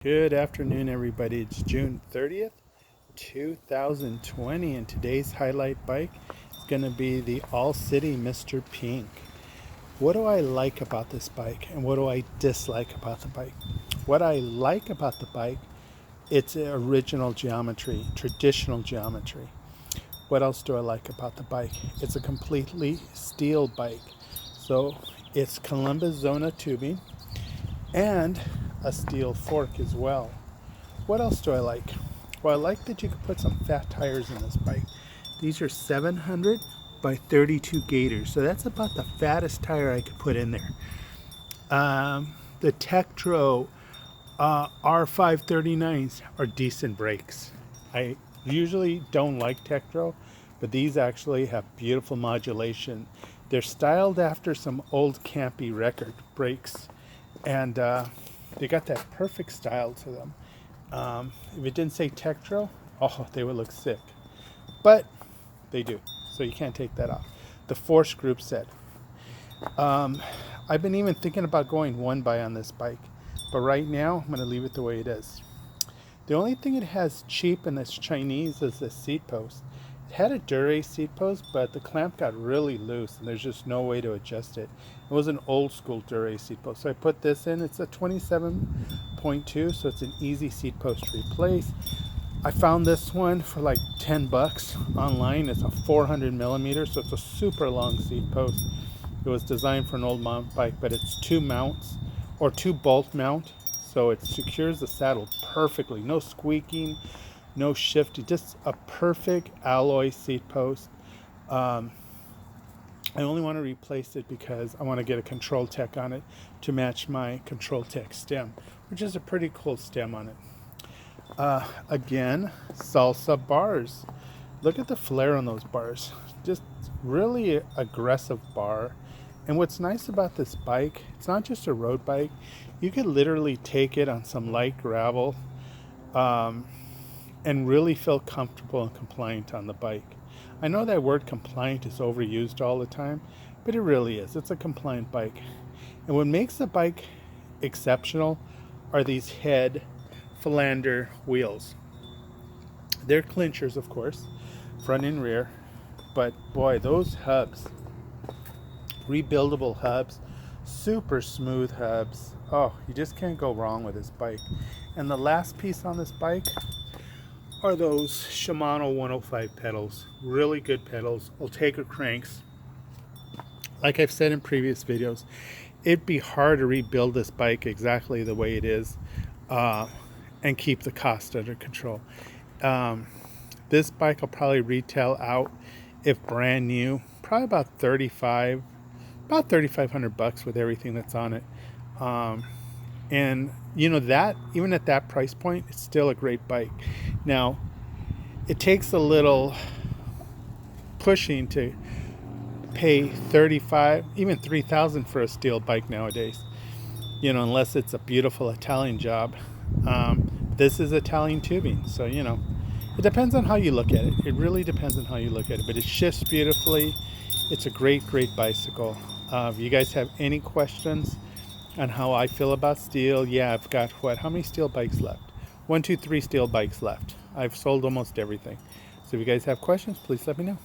Good afternoon, everybody. It's June 30th, 2020, and today's highlight bike is going to be the All City Mr. Pink. What do I like about this bike, and what do I dislike about the bike? What I like about the bike, it's original geometry, traditional geometry. What else do I like about the bike? It's a completely steel bike. So it's Columbus Zona tubing and a steel fork as well. What else do I like? Well, I like that you can put some fat tires in this bike. These are 700 by 32 Gators, so that's about the fattest tire I could put in there. The Tektro R539s are decent brakes. I usually don't like Tektro, but these actually have beautiful modulation. They're styled after some old campy record brakes, and they got that perfect style to them. If it didn't say Tektro, oh, they would look sick. But they do, so you can't take that off. The Force Group set. I've been even thinking about going one by on this bike, but right now I'm going to leave it the way it is. The only thing it has cheap and it's Chinese is the seat post. It had a Dura seat post, but the clamp got really loose and there's just no way to adjust it. It was an old school Dura seat post. So I put this in. It's a 27.2, so it's an easy seat post to replace. I found this one for like 10 bucks online. It's a 400 millimeter, so it's a super long seat post. It was designed for an old mountain bike, but it's two mounts or two bolt mount, so it secures the saddle perfectly. No squeaking, no shifting, just a perfect alloy seat post. I only want to replace it because I want to get a Control Tech on it to match my Control Tech stem, which is a pretty cool stem on it. Again, Salsa bars. Look at the flare on those bars. Just really aggressive bar. And what's nice about this bike, it's not just a road bike. You could literally take it on some light gravel and really feel comfortable and compliant on the bike. I know that word compliant is overused all the time, but it really is. It's a compliant bike. And what makes the bike exceptional are these head Philander wheels. They're clinchers, of course, front and rear, but boy, those hubs, rebuildable hubs, super smooth hubs. Oh, you just can't go wrong with this bike. And the last piece on this bike are those Shimano 105 pedals. Really good pedals, Ultegra cranks. Like I've said in previous videos, it'd be hard to rebuild this bike exactly the way it is and keep the cost under control. This bike will probably retail out, if brand new, probably about $3,500 with everything that's on it. And you know, that even at that price point, it's still a great bike. Now, it takes a little pushing to pay 35, even 3,000 for a steel bike nowadays. You know, unless it's a beautiful Italian job. This is Italian tubing, so you know, it depends on how you look at it. It really depends on how you look at it, but it shifts beautifully. It's a great bicycle. If you guys have any questions on how I feel about steel, yeah, I've got how many steel bikes left? 1, 2, 3 steel bikes left. I've sold almost everything. So if you guys have questions, please let me know.